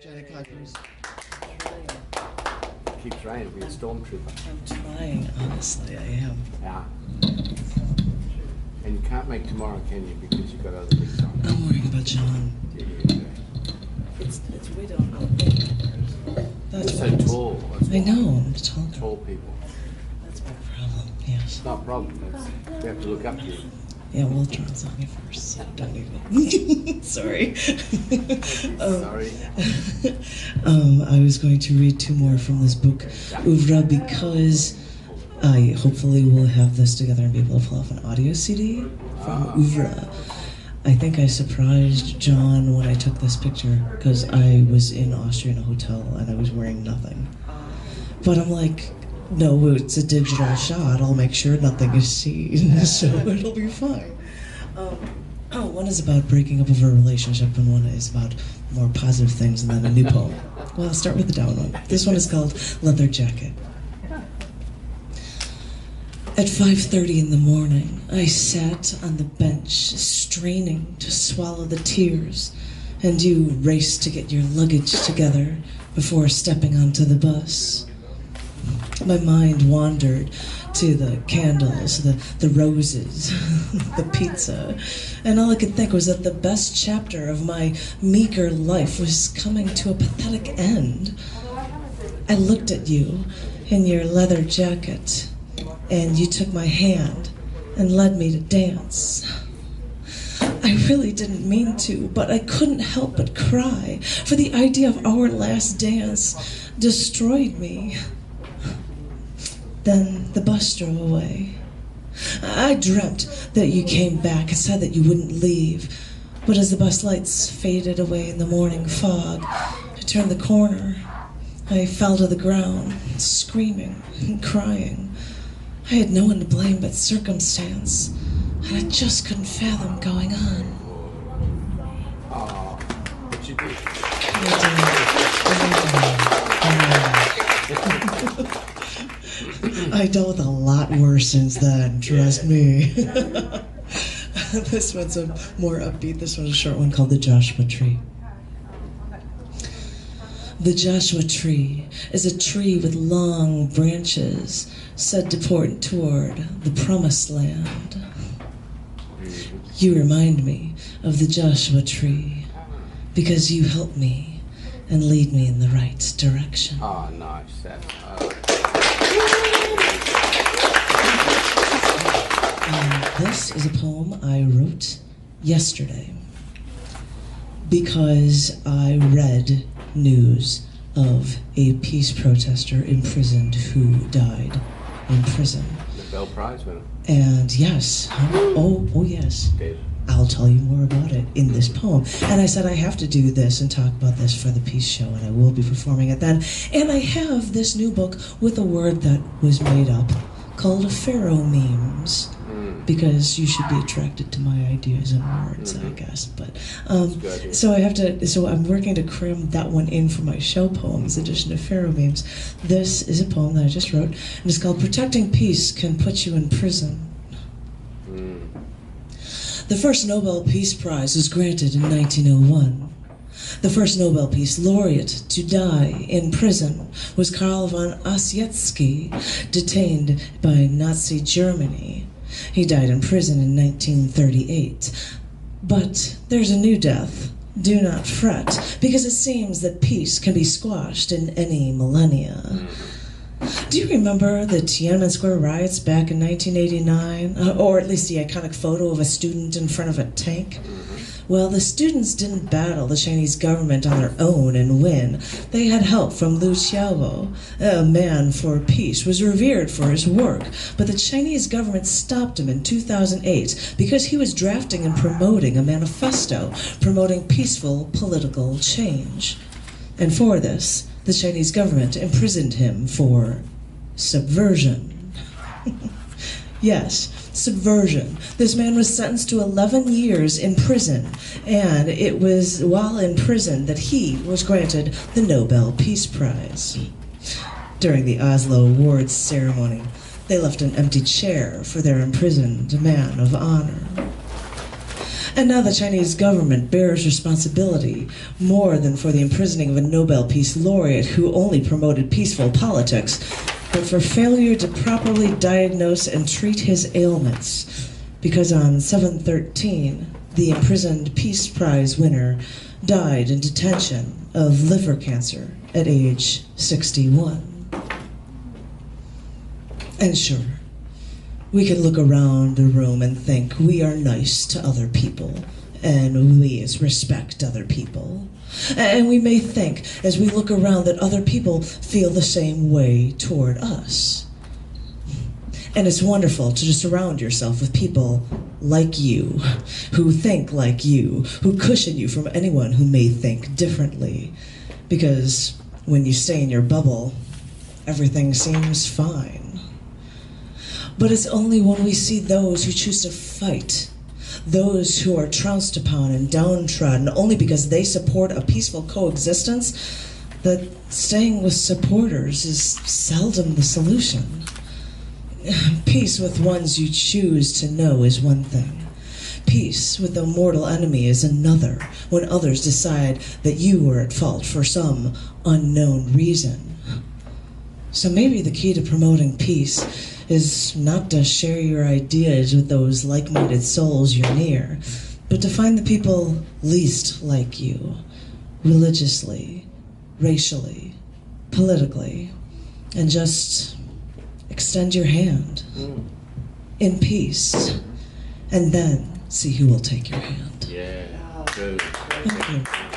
Janet Kuypers. Keeps raining, be a stormtrooper. I'm trying, honestly, I am. Yeah. And you can't make tomorrow, can you? Because you've got other things on. I'm worrying about John. Yeah. It's way down. That's You're so tall. I know, I'm tall. Tall people. That's my problem, yes. It's not a problem. We have to look up to you. Yeah, well, John's on me first, so don't even. Sorry. Sorry. I was going to read 2 more from this book, Oeuvre, because I hopefully will have this together and be able to pull off an audio CD from Oeuvre. I think I surprised John when I took this picture, because I was in Austria in a hotel and I was wearing nothing. But I'm like, no, it's a digital shot. I'll make sure nothing is seen, so it'll be fine. One is about breaking up of a relationship, and one is about more positive things, and then a new poem. Well, I'll start with the down one. This one is called Leather Jacket. At 5:30 in the morning, I sat on the bench, straining to swallow the tears, and you raced to get your luggage together before stepping onto the bus. My mind wandered to the candles, the roses, the pizza, and all I could think was that the best chapter of my meager life was coming to a pathetic end. I looked at you in your leather jacket, and you took my hand and led me to dance. I really didn't mean to, but I couldn't help but cry, for the idea of our last dance destroyed me. Then the bus drove away. I dreamt that you came back and said that you wouldn't leave, but as the bus lights faded away in the morning fog, I turned the corner. I fell to the ground, screaming and crying. I had no one to blame but circumstance, and I just couldn't fathom going on. Oh, what you do? I dealt with a lot worse since then, trust me. This one's a more upbeat. This one's a short one called The Joshua Tree. The Joshua Tree is a tree with long branches said to point toward the Promised Land. You remind me of the Joshua Tree because you help me and lead me in the right direction. Oh, nice. That's, This is a poem I wrote yesterday because I read news of a peace protester imprisoned who died in prison. Nobel Prize winner. And yes, oh yes, Dave. I'll tell you more about it in this poem. And I said I have to do this and talk about this for the peace show, and I will be performing it then. And I have this new book with a word that was made up called Pharaoh memes. Because you should be attracted to my ideas and words, I guess. But so I'm working to cram that one in for my show poems, edition of Pharaoh memes. This is a poem that I just wrote, and it's called "Protecting Peace Can Put You in Prison." The first Nobel Peace Prize was granted in 1901. The first Nobel Peace Laureate to die in prison was Karl von Ossietzky, detained by Nazi Germany. He died in prison in 1938. But there's a new death. Do not fret, because it seems that peace can be squashed in any millennia. Do you remember the Tiananmen Square riots back in 1989? Or at least the iconic photo of a student in front of a tank? Well, the students didn't battle the Chinese government on their own and win. They had help from Liu Xiaobo, a man for peace, was revered for his work. But the Chinese government stopped him in 2008 because he was drafting and promoting a manifesto promoting peaceful political change. And for this, the Chinese government imprisoned him for subversion. Yes, subversion. This man was sentenced to 11 years in prison, and it was while in prison that he was granted the Nobel Peace Prize. During the Oslo Awards ceremony, they left an empty chair for their imprisoned man of honor. And now the Chinese government bears responsibility more than for the imprisoning of a Nobel Peace Laureate who only promoted peaceful politics, but for failure to properly diagnose and treat his ailments. Because on 7/13, the imprisoned Peace Prize winner died in detention of liver cancer at age 61. And sure, we could look around the room and think we are nice to other people, and we respect other people. And we may think, as we look around, that other people feel the same way toward us. And it's wonderful to just surround yourself with people like you, who think like you, who cushion you from anyone who may think differently. Because when you stay in your bubble, everything seems fine. But it's only when we see those who choose to fight, those who are trounced upon and downtrodden only because they support a peaceful coexistence, that staying with supporters is seldom the solution. Peace with ones you choose to know is one thing. Peace with a mortal enemy is another, when others decide that you were at fault for some unknown reason. So maybe the key to promoting peace is not to share your ideas with those like-minded souls you're near, but to find the people least like you, religiously, racially, politically, and just extend your hand in peace, and then see who will take your hand. Yeah, good. Thank you.